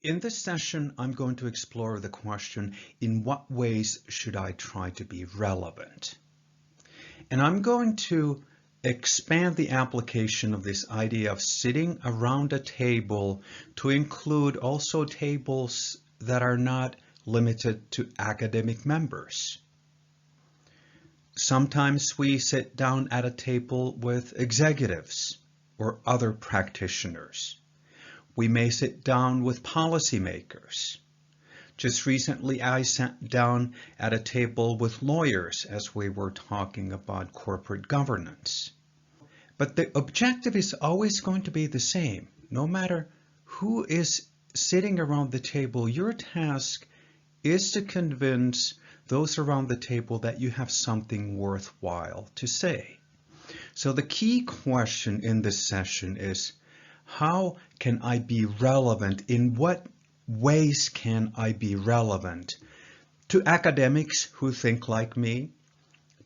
In this session, I'm going to explore the question, in what ways should I try to be relevant? And I'm going to expand the application of this idea of sitting around a table to include also tables that are not limited to academic members. Sometimes we sit down at a table with executives or other practitioners. We may sit down with policymakers. Just recently, I sat down at a table with lawyers as we were talking about corporate governance. But the objective is always going to be the same. No matter who is sitting around the table, your task is to convince those around the table that you have something worthwhile to say. So the key question in this session is, how can I be relevant? In what ways can I be relevant to academics who think like me,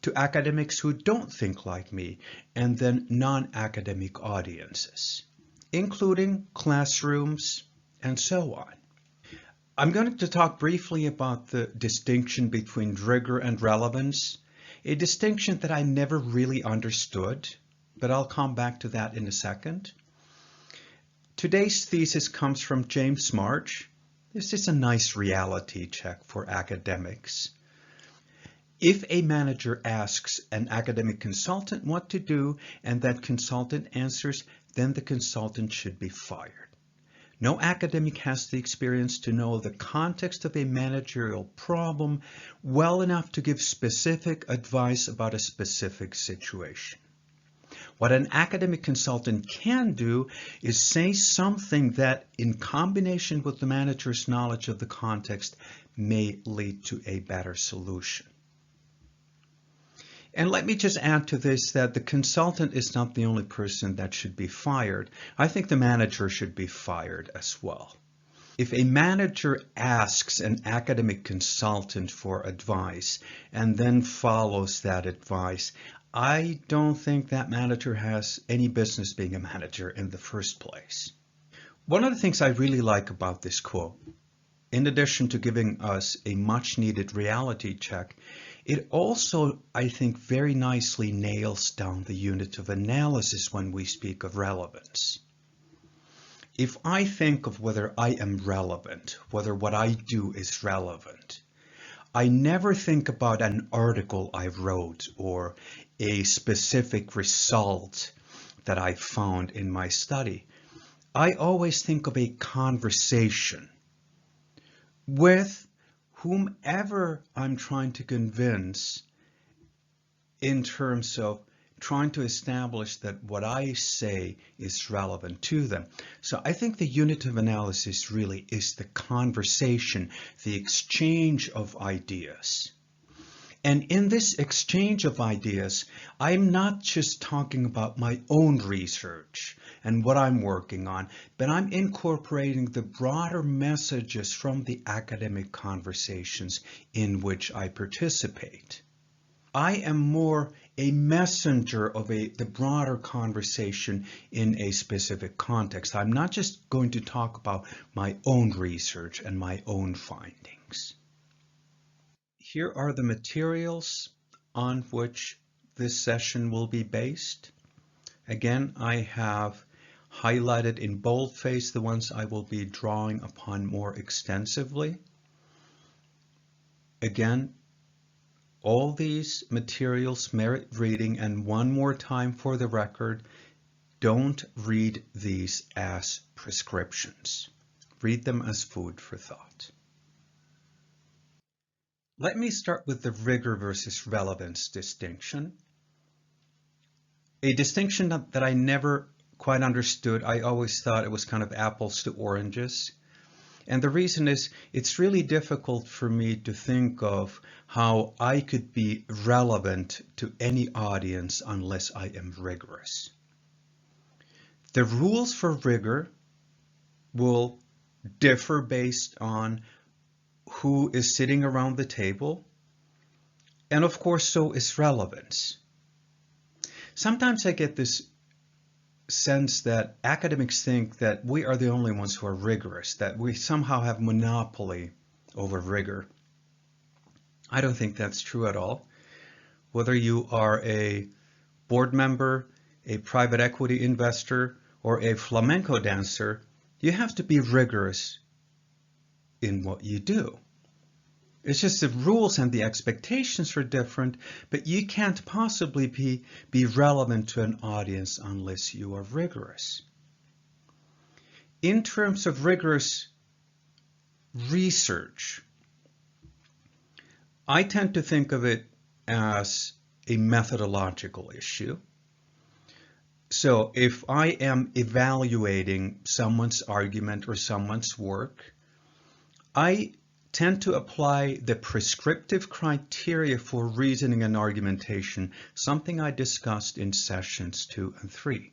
to academics who don't think like me, and then non-academic audiences, including classrooms and so on? I'm going to talk briefly about the distinction between rigor and relevance, a distinction that I never really understood, but I'll come back to that in a second. Today's thesis comes from James March. This is a nice reality check for academics. If a manager asks an academic consultant what to do and that consultant answers, then the consultant should be fired. No academic has the experience to know the context of a managerial problem well enough to give specific advice about a specific situation. What an academic consultant can do is say something that, in combination with the manager's knowledge of the context, may lead to a better solution. And let me just add to this that the consultant is not the only person that should be fired. I think the manager should be fired as well. If a manager asks an academic consultant for advice and then follows that advice, I don't think that manager has any business being a manager in the first place. One of the things I really like about this quote, in addition to giving us a much needed reality check, it also, I think, very nicely nails down the unit of analysis when we speak of relevance. If I think of whether I am relevant, whether what I do is relevant, I never think about an article I wrote or a specific result that I found in my study. I always think of a conversation with whomever I'm trying to convince in terms of trying to establish that what I say is relevant to them. So I think the unit of analysis really is the conversation, the exchange of ideas. And in this exchange of ideas, I'm not just talking about my own research and what I'm working on, but I'm incorporating the broader messages from the academic conversations in which I participate. I am more a messenger of the broader conversation in a specific context. I'm not just going to talk about my own research and my own findings. Here are the materials on which this session will be based. Again, I have highlighted in boldface the ones I will be drawing upon more extensively. Again, all these materials merit reading, and one more time for the record, don't read these as prescriptions. Read them as food for thought. Let me start with the rigor versus relevance distinction. A distinction that I never quite understood. I always thought it was kind of apples to oranges. And the reason is it's really difficult for me to think of how I could be relevant to any audience unless I am rigorous. The rules for rigor will differ based on who is sitting around the table, and of course so is relevance. Sometimes I get this sense that academics think that we are the only ones who are rigorous, that we somehow have monopoly over rigor. I don't think that's true at all. Whether you are a board member, a private equity investor, or a flamenco dancer, you have to be rigorous in what you do. It's just the rules and the expectations are different, but you can't possibly be relevant to an audience unless you are rigorous. In terms of rigorous research, I tend to think of it as a methodological issue. So if I am evaluating someone's argument or someone's work, I tend to apply the prescriptive criteria for reasoning and argumentation, something I discussed in sessions 2 and 3.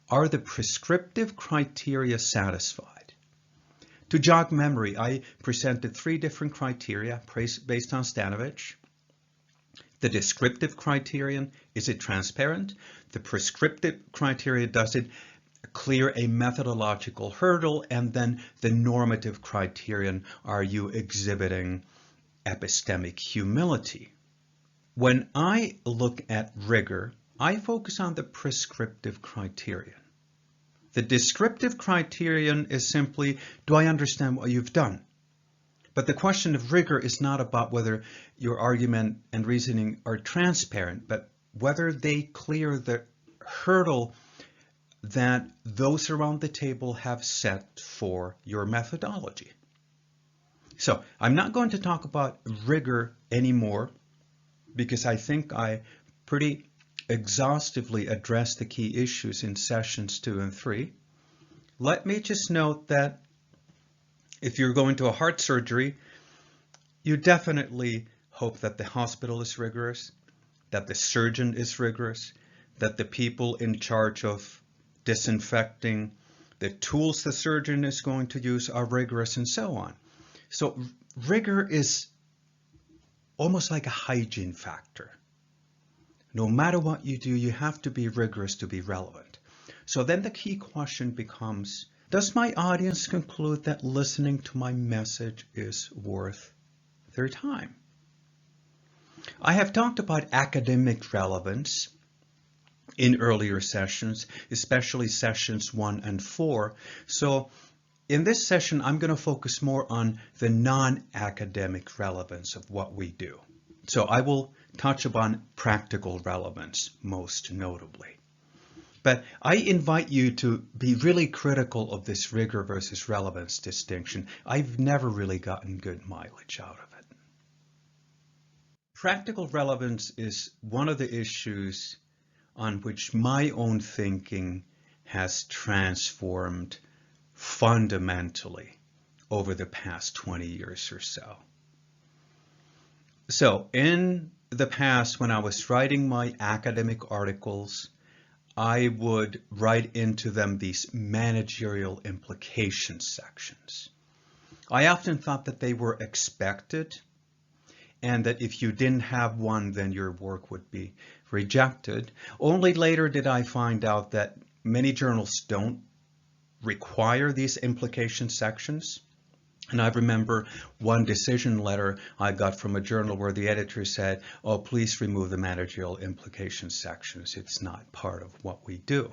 Are the prescriptive criteria satisfied? To jog memory, I presented 3 different criteria based on Stanovich. The descriptive criterion, is it transparent? The prescriptive criteria, does it clear a methodological hurdle? And then the normative criterion, are you exhibiting epistemic humility? When I look at rigor, I focus on the prescriptive criterion. The descriptive criterion is simply, do I understand what you've done? But the question of rigor is not about whether your argument and reasoning are transparent, but whether they clear the hurdle that those around the table have set for your methodology. So I'm not going to talk about rigor anymore because I think I pretty exhaustively addressed the key issues in sessions 2 and 3. Let me just note that if you're going to a heart surgery, you definitely hope that the hospital is rigorous, that the surgeon is rigorous, that the people in charge of disinfecting the tools the surgeon is going to use are rigorous, and so on. So rigor is almost like a hygiene factor. No matter what you do, you have to be rigorous to be relevant. So then the key question becomes, does my audience conclude that listening to my message is worth their time? I have talked about academic relevance in earlier sessions, especially sessions 1 and 4. So in this session, I'm going to focus more on the non-academic relevance of what we do. So I will touch upon practical relevance most notably. But I invite you to be really critical of this rigor versus relevance distinction. I've never really gotten good mileage out of it. Practical relevance is one of the issues on which my own thinking has transformed fundamentally over the past 20 years or so. So in the past, when I was writing my academic articles, I would write into them these managerial implication sections. I often thought that they were expected and that if you didn't have one, then your work would be rejected. Only later did I find out that many journals don't require these implication sections. And I remember one decision letter I got from a journal where the editor said, oh, please remove the managerial implication sections. It's not part of what we do.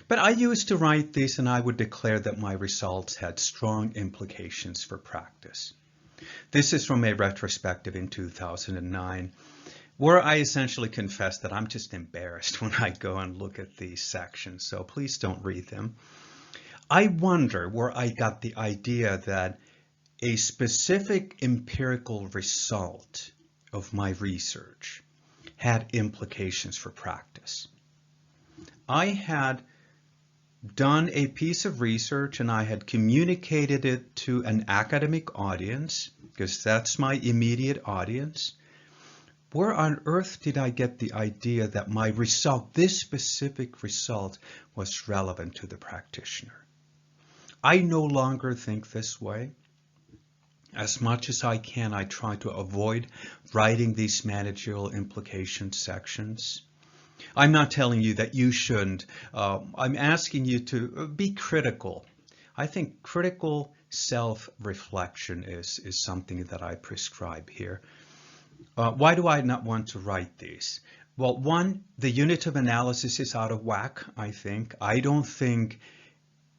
But I used to write these and I would declare that my results had strong implications for practice. This is from a retrospective in 2009, where I essentially confess that I'm just embarrassed when I go and look at these sections, so please don't read them. I wonder where I got the idea that a specific empirical result of my research had implications for practice. I had done a piece of research and I had communicated it to an academic audience, because that's my immediate audience. Where on earth did I get the idea that my result, this specific result, was relevant to the practitioner? I no longer think this way. As much as I can, I try to avoid writing these managerial implication sections. I'm not telling you that you shouldn't. I'm asking you to be critical. I think critical self-reflection is something that I prescribe here. Why do I not want to write these? Well, one, the unit of analysis is out of whack, I think. I don't think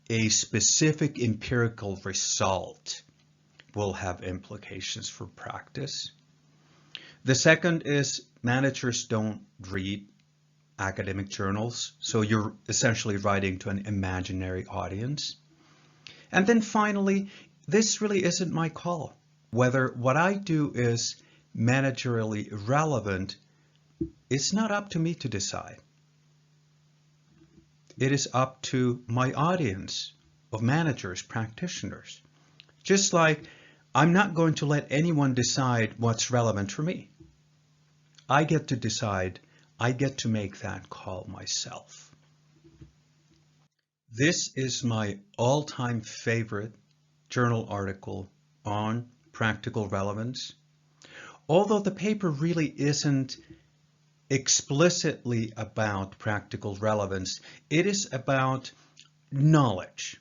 a specific empirical result will have implications for practice. The second is managers don't read academic journals, so you're essentially writing to an imaginary audience. And then finally, this really isn't my call. Whether what I do is managerially relevant, it's not up to me to decide. It is up to my audience of managers, practitioners. Just like I'm not going to let anyone decide what's relevant for me. I get to decide. I get to make that call myself. This is my all-time favorite journal article on practical relevance. Although the paper really isn't explicitly about practical relevance, it is about knowledge.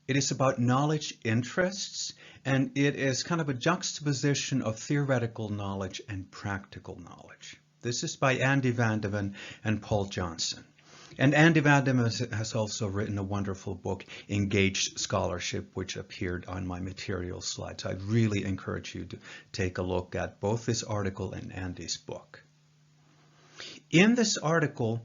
It is about knowledge interests, and it is kind of a juxtaposition of theoretical knowledge and practical knowledge. This is by Andy Vandeven and Paul Johnson. And Andy Vandeven has also written a wonderful book, Engaged Scholarship, which appeared on my material slides. I really encourage you to take a look at both this article and Andy's book. In this article,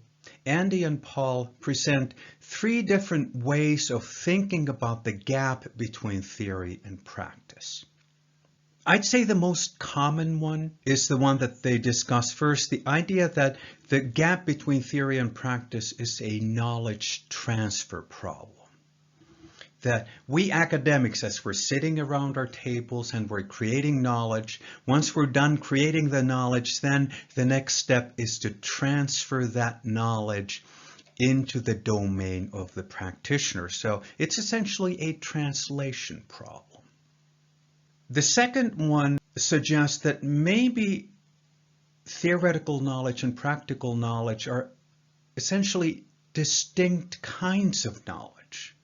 Andy and Paul present 3 different ways of thinking about the gap between theory and practice. I'd say the most common one is the one that they discuss first, the idea that the gap between theory and practice is a knowledge transfer problem. That we academics, as we're sitting around our tables and we're creating knowledge, once we're done creating the knowledge, then the next step is to transfer that knowledge into the domain of the practitioner. So it's essentially a translation problem. The second one suggests that maybe theoretical knowledge and practical knowledge are essentially distinct kinds of knowledge.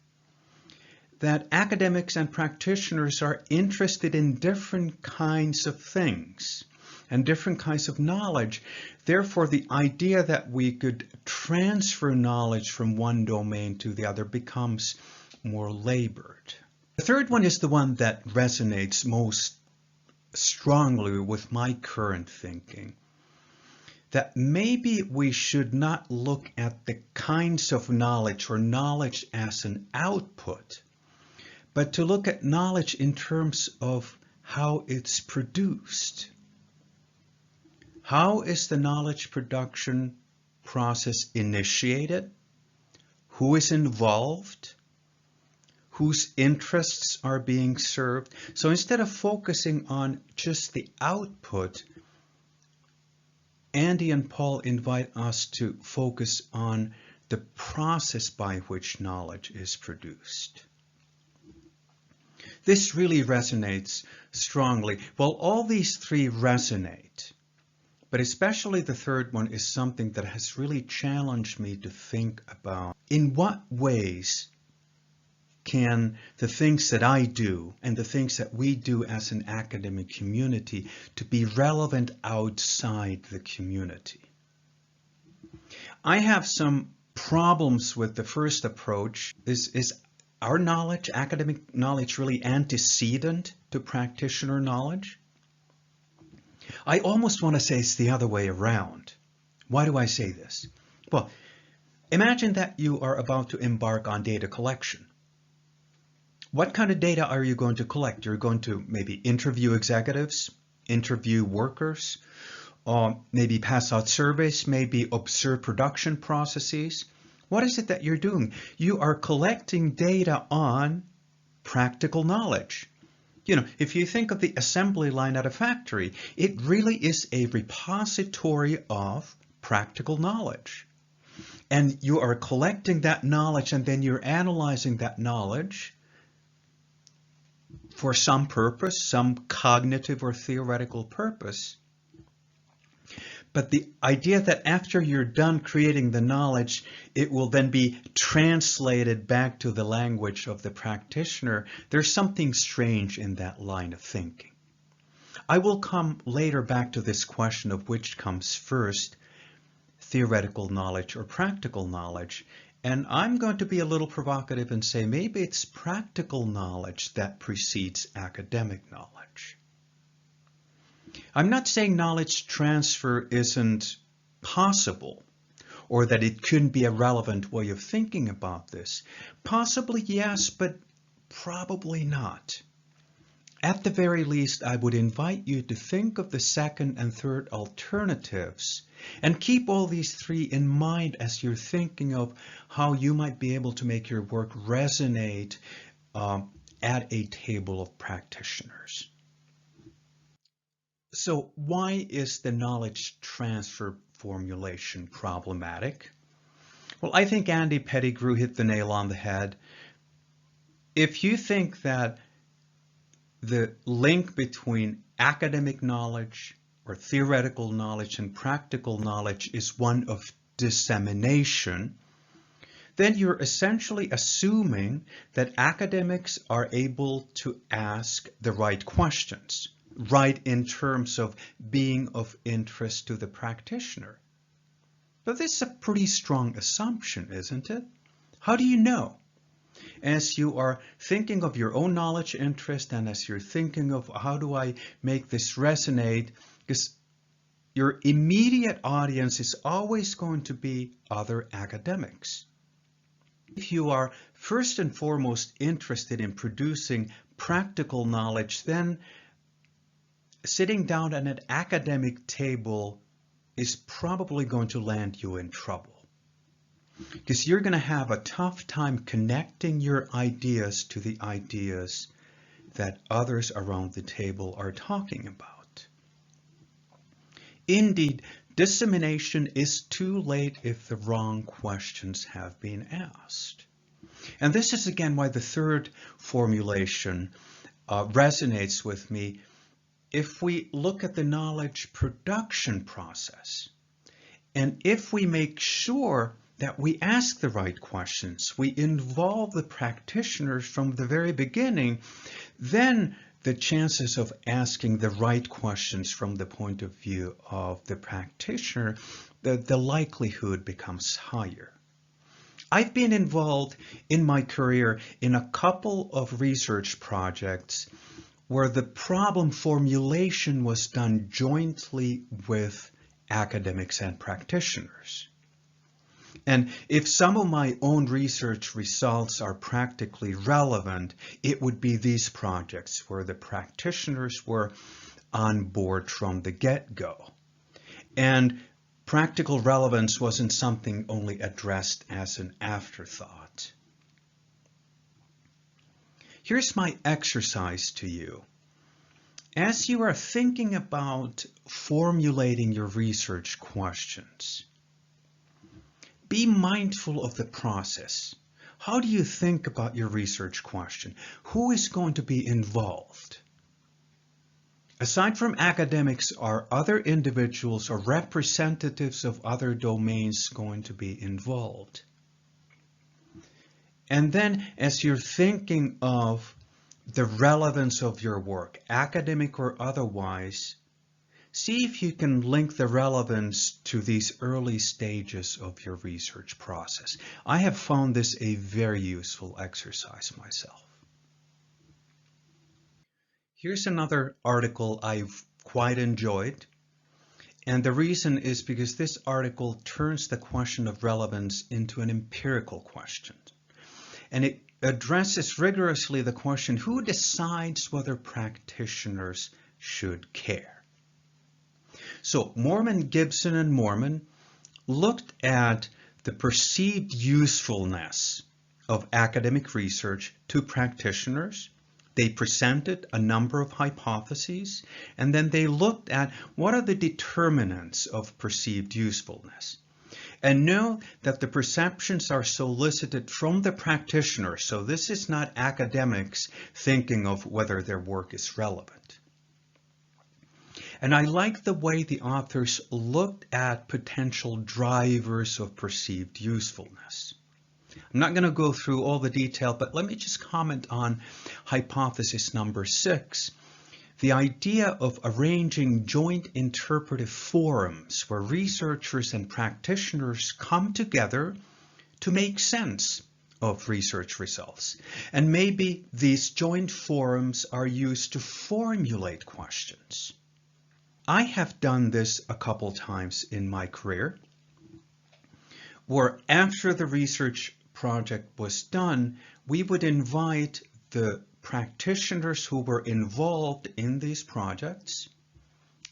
That academics and practitioners are interested in different kinds of things and different kinds of knowledge. Therefore, the idea that we could transfer knowledge from one domain to the other becomes more labored. The third one is the one that resonates most strongly with my current thinking. That maybe we should not look at the kinds of knowledge or knowledge as an output, but to look at knowledge in terms of how it's produced. How is the knowledge production process initiated? Who is involved? Whose interests are being served? So instead of focusing on just the output, Andy and Paul invite us to focus on the process by which knowledge is produced. This really resonates strongly. Well, all these 3 resonate, but especially the third one is something that has really challenged me to think about. In what ways can the things that I do and the things that we do as an academic community to be relevant outside the community? I have some problems with the first approach. Is our knowledge, academic knowledge, really antecedent to practitioner knowledge? I almost want to say it's the other way around. Why do I say this? Well, imagine that you are about to embark on data collection. What kind of data are you going to collect? You're going to maybe interview executives, interview workers, maybe pass out surveys, maybe observe production processes. What is it that you're doing? You are collecting data on practical knowledge. You know, if you think of the assembly line at a factory, it really is a repository of practical knowledge. And you are collecting that knowledge and then you're analyzing that knowledge for some purpose, some cognitive or theoretical purpose. But the idea that after you're done creating the knowledge, it will then be translated back to the language of the practitioner, there's something strange in that line of thinking. I will come later back to this question of which comes first, theoretical knowledge or practical knowledge. And I'm going to be a little provocative and say maybe it's practical knowledge that precedes academic knowledge. I'm not saying knowledge transfer isn't possible or that it couldn't be a relevant way of thinking about this. Possibly yes, but probably not. At the very least, I would invite you to think of the second and third alternatives and keep all these three in mind as you're thinking of how you might be able to make your work resonate at a table of practitioners. So why is the knowledge transfer formulation problematic? Well, I think Andy Pettigrew hit the nail on the head. If you think that the link between academic knowledge or theoretical knowledge and practical knowledge is one of dissemination, then you're essentially assuming that academics are able to ask the right questions, right in terms of being of interest to the practitioner. But this is a pretty strong assumption, isn't it? How do you know? As you are thinking of your own knowledge interest and as you're thinking of how do I make this resonate, because your immediate audience is always going to be other academics. If you are first and foremost interested in producing practical knowledge, then sitting down at an academic table is probably going to land you in trouble. Because you're going to have a tough time connecting your ideas to the ideas that others around the table are talking about. Indeed, dissemination is too late if the wrong questions have been asked. And this is again why the third formulation resonates with me. If we look at the knowledge production process, and if we make sure that we ask the right questions, we involve the practitioners from the very beginning, then the chances of asking the right questions from the point of view of the practitioner, the likelihood becomes higher. I've been involved in my career in a couple of research projects where the problem formulation was done jointly with academics and practitioners. And if some of my own research results are practically relevant, it would be these projects where the practitioners were on board from the get-go. And practical relevance wasn't something only addressed as an afterthought. Here's my exercise to you. As you are thinking about formulating your research questions, be mindful of the process. How do you think about your research question? Who is going to be involved? Aside from academics, are other individuals or representatives of other domains going to be involved? And then as you're thinking of the relevance of your work, academic or otherwise, see if you can link the relevance to these early stages of your research process. I have found this a very useful exercise myself. Here's another article I've quite enjoyed. And the reason is because this article turns the question of relevance into an empirical question. And it addresses rigorously the question, who decides whether practitioners should care? So Mormon, Gibson, and Mormon looked at the perceived usefulness of academic research to practitioners. They presented a number of hypotheses, and then they looked at what are the determinants of perceived usefulness. And know that the perceptions are solicited from the practitioner, so this is not academics thinking of whether their work is relevant. And I like the way the authors looked at potential drivers of perceived usefulness. I'm not going to go through all the detail, but let me just comment on hypothesis number 6. The idea of arranging joint interpretive forums where researchers and practitioners come together to make sense of research results. And maybe these joint forums are used to formulate questions. I have done this a couple times in my career, where after the research project was done, we would invite the practitioners who were involved in these projects,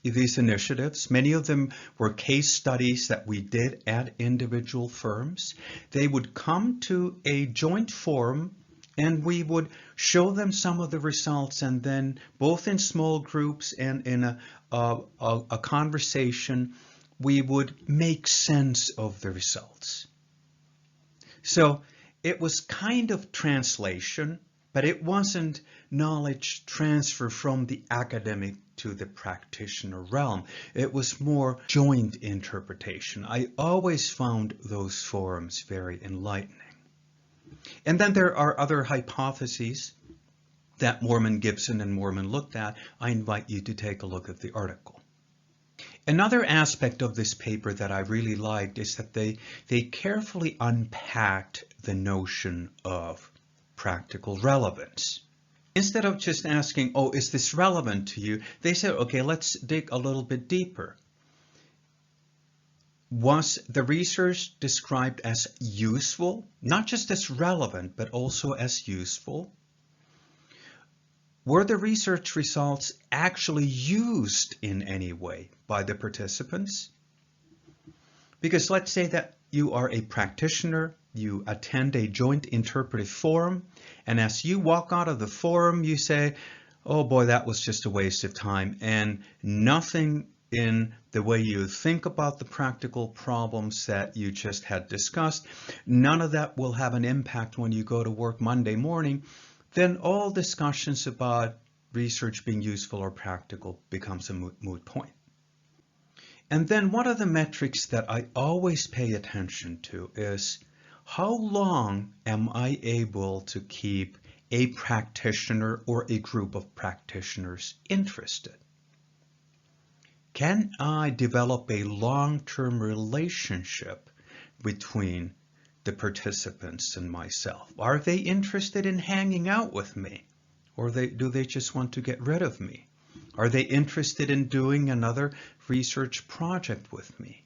these initiatives. Many of them were case studies that we did at individual firms. They would come to a joint forum and we would show them some of the results, and then both in small groups and in a conversation, we would make sense of the results. So it was kind of translation, but it wasn't knowledge transfer from the academic to the practitioner realm. It was more joint interpretation. I always found those forums very enlightening. And then there are other hypotheses that Moorman, Gibson, and Moorman looked at. I invite you to take a look at the article. Another aspect of this paper that I really liked is that they carefully unpacked the notion of practical relevance. Instead of just asking, oh, is this relevant to you? They said, okay, let's dig a little bit deeper. Was the research described as useful, not just as relevant, but also as useful? Were the research results actually used in any way by the participants? Because let's say that you are a practitioner, you attend a joint interpretive forum, and as you walk out of the forum, you say, oh boy, that was just a waste of time, and nothing in the way you think about the practical problems that you just had discussed, none of that will have an impact when you go to work Monday morning. Then all discussions about research being useful or practical becomes a moot point. And then one of the metrics that I always pay attention to is how long am I able to keep a practitioner or a group of practitioners interested? Can I develop a long-term relationship between the participants and myself? Are they interested in hanging out with me? Or do they just want to get rid of me? Are they interested in doing another research project with me?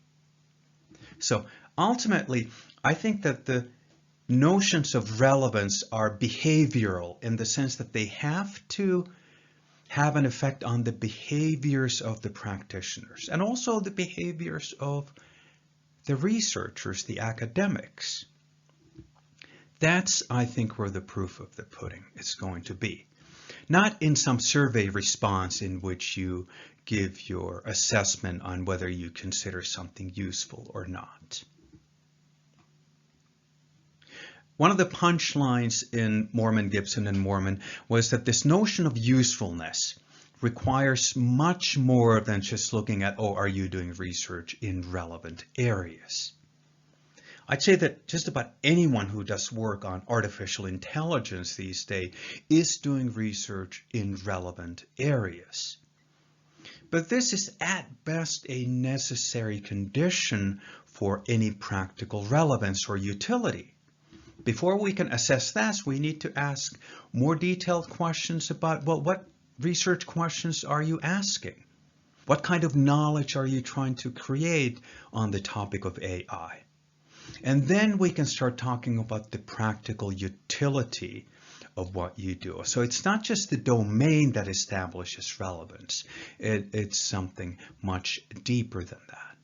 So ultimately, I think that the notions of relevance are behavioral in the sense that they have to have an effect on the behaviors of the practitioners and also the behaviors of the researchers, the academics. That's, I think, where the proof of the pudding is going to be. Not in some survey response in which you give your assessment on whether you consider something useful or not. One of the punchlines in Moorman, Gibson, and Moorman was that this notion of usefulness requires much more than just looking at, oh, are you doing research in relevant areas? I'd say that just about anyone who does work on artificial intelligence these days is doing research in relevant areas. But this is at best a necessary condition for any practical relevance or utility. Before we can assess that, we need to ask more detailed questions about, well, what research questions are you asking? What kind of knowledge are you trying to create on the topic of AI? And then we can start talking about the practical utility of what you do. So it's not just the domain that establishes relevance. It's something much deeper than that.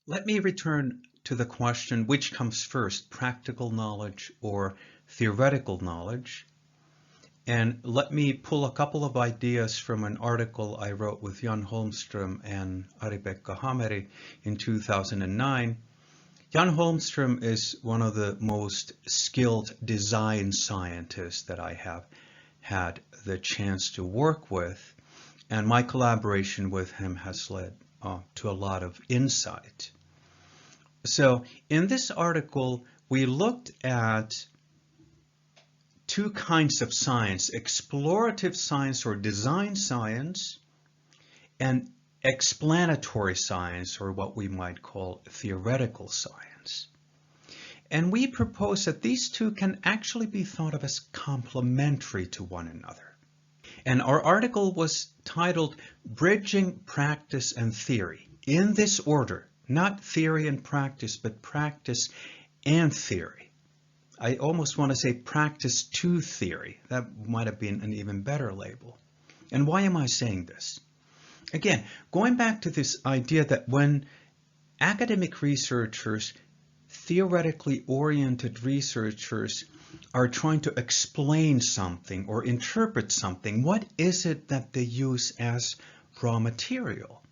Let me return to the question, which comes first, practical knowledge or theoretical knowledge? And let me pull a couple of ideas from an article I wrote with Jan Holmström and Ari-Pekka Hameri in 2009. Jan Holmström is one of the most skilled design scientists that I have had the chance to work with. and my collaboration with him has led to a lot of insight. So in this article, we looked at two kinds of science: explorative science or design science, and explanatory science, or what we might call theoretical science. And we propose that these two can actually be thought of as complementary to one another. And our article was titled Bridging Practice and Theory, in this order, not theory and practice, but practice and theory. I almost want to say practice to theory. That might have been an even better label. And why am I saying this? Again, going back to this idea that when academic researchers, theoretically oriented researchers, are trying to explain something or interpret something, what is it that they use as raw material?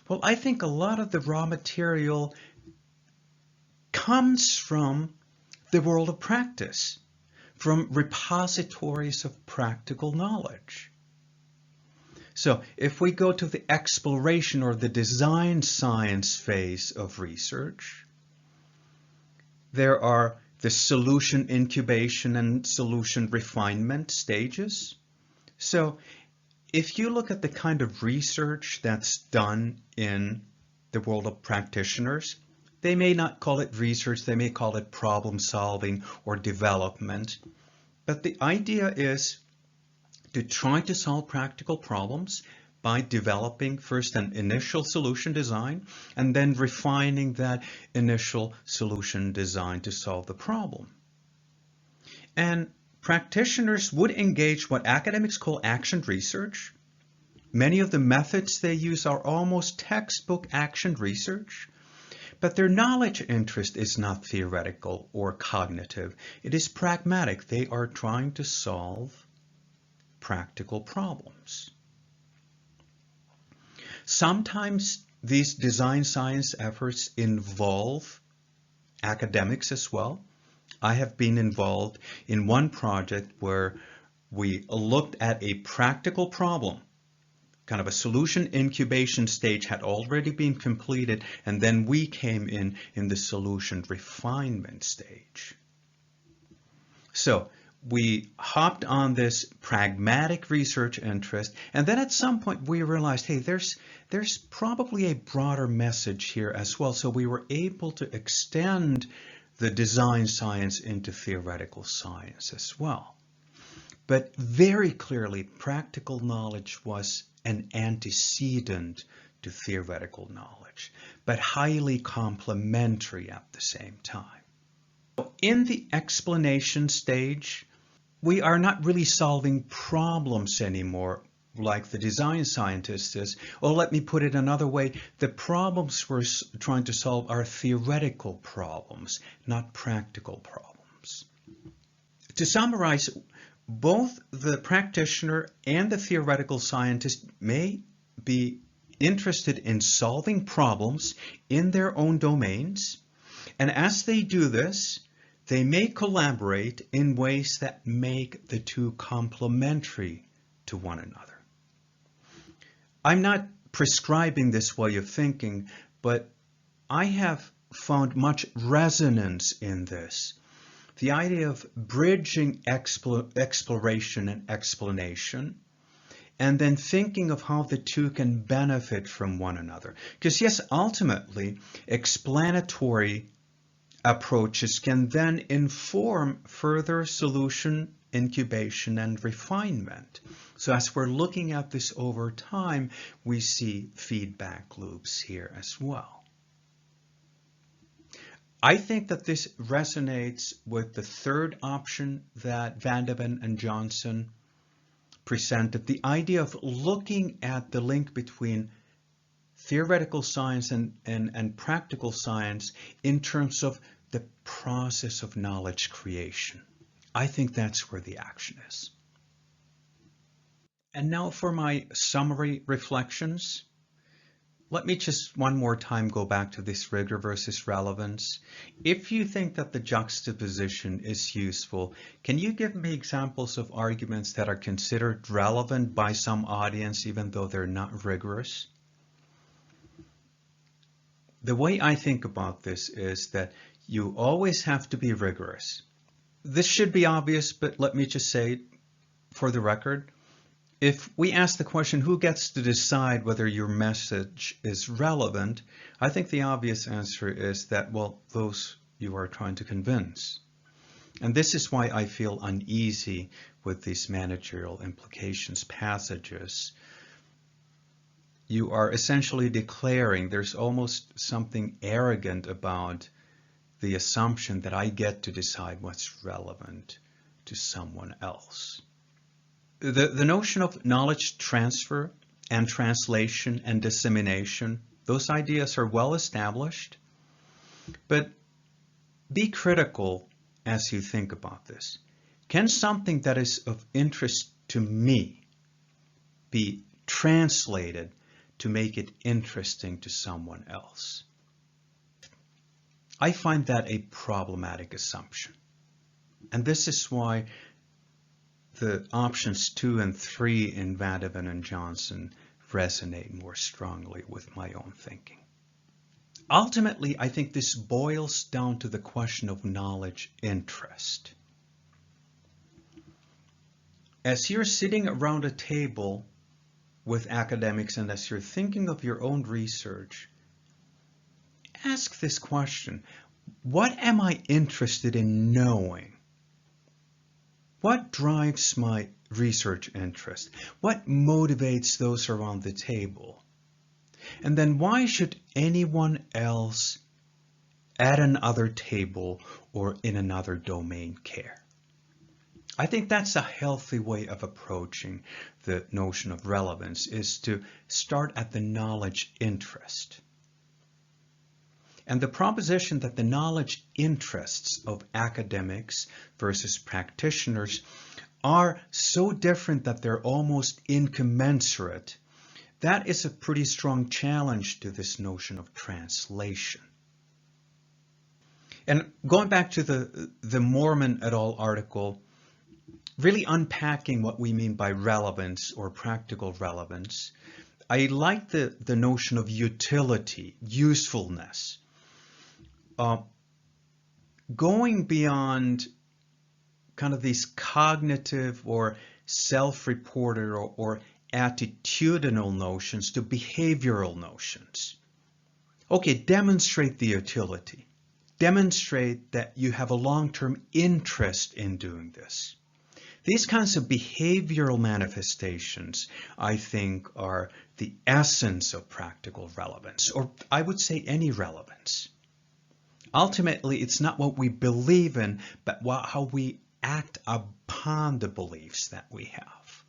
Well, I think a lot of the raw material comes from the world of practice, from repositories of practical knowledge. So if we go to the exploration or the design science phase of research, there are the solution incubation and solution refinement stages. So if you look at the kind of research that's done in the world of practitioners, they may not call it research, they may call it problem solving or development. But the idea is to try to solve practical problems by developing first an initial solution design and then refining that initial solution design to solve the problem. And practitioners would engage what academics call action research. Many of the methods they use are almost textbook action research, but their knowledge interest is not theoretical or cognitive. It is pragmatic. They are trying to solve practical problems. Sometimes these design science efforts involve academics as well. I have been involved in one project where we looked at a practical problem. Kind of a solution incubation stage had already been completed, and then we came in the solution refinement stage. So we hopped on this pragmatic research interest, and then at some point we realized, hey, there's probably a broader message here as well. So we were able to extend the design science into theoretical science as well. But very clearly, practical knowledge was an antecedent to theoretical knowledge, but highly complementary at the same time. In the explanation stage, we are not really solving problems anymore like the design scientist is. Or let me put it another way, the problems we're trying to solve are theoretical problems, not practical problems. To summarize, both the practitioner and the theoretical scientist may be interested in solving problems in their own domains, and as they do this, they may collaborate in ways that make the two complementary to one another. I'm not prescribing this way of thinking, but I have found much resonance in this. The idea of bridging exploration and explanation, and then thinking of how the two can benefit from one another. Because yes, ultimately, explanatory approaches can then inform further solution incubation and refinement. So as we're looking at this over time, we see feedback loops here as well. I think that this resonates with the third option that Van de Ven and Johnson presented, the idea of looking at the link between theoretical science and practical science in terms of the process of knowledge creation. I think that's where the action is. And now for my summary reflections. Let me just one more time go back to this rigor versus relevance. If you think that the juxtaposition is useful, can you give me examples of arguments that are considered relevant by some audience even though they're not rigorous? The way I think about this is that you always have to be rigorous. This should be obvious, but let me just say for the record, if we ask the question, who gets to decide whether your message is relevant, I think the obvious answer is that, well, those you are trying to convince. And this is why I feel uneasy with these managerial implications passages. You are essentially declaring there's almost something arrogant about the assumption that I get to decide what's relevant to someone else. The notion of knowledge transfer and translation and dissemination, those ideas are well established, but be critical as you think about this. Can something that is of interest to me be translated to make it interesting to someone else? I find that a problematic assumption. And this is why the options 2 and 3 in Vandeven and Johnson resonate more strongly with my own thinking. Ultimately, I think this boils down to the question of knowledge interest. As you're sitting around a table with academics and as you're thinking of your own research, ask this question: what am I interested in knowing? What drives my research interest? What motivates those around the table? And then why should anyone else at another table or in another domain care? I think that's a healthy way of approaching the notion of relevance, is to start at the knowledge interest. And the proposition that the knowledge interests of academics versus practitioners are so different that they're almost incommensurate, that is a pretty strong challenge to this notion of translation. And going back to the Mormon et al. Article, really unpacking what we mean by relevance or practical relevance, I like the notion of utility, usefulness. Going beyond kind of these cognitive or self-reported or attitudinal notions to behavioral notions. Okay, demonstrate the utility. Demonstrate that you have a long-term interest in doing this. These kinds of behavioral manifestations, I think, are the essence of practical relevance, or I would say any relevance. Ultimately, it's not what we believe in, but how we act upon the beliefs that we have.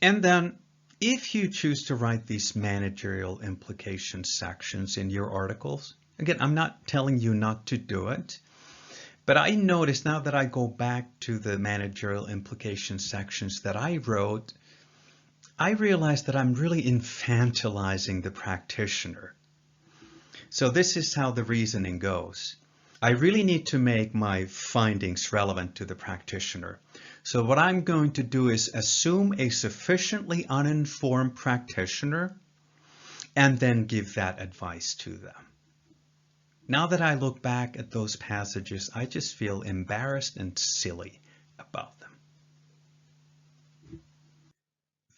And then, if you choose to write these managerial implication sections in your articles, again, I'm not telling you not to do it, but I notice now that I go back to the managerial implication sections that I wrote, I realize that I'm really infantilizing the practitioner. So this is how the reasoning goes. I really need to make my findings relevant to the practitioner. So what I'm going to do is assume a sufficiently uninformed practitioner and then give that advice to them. Now that I look back at those passages, I just feel embarrassed and silly about them.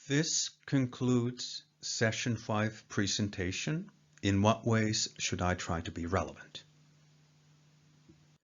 This concludes Session 5 presentation. In what ways should I try to be relevant?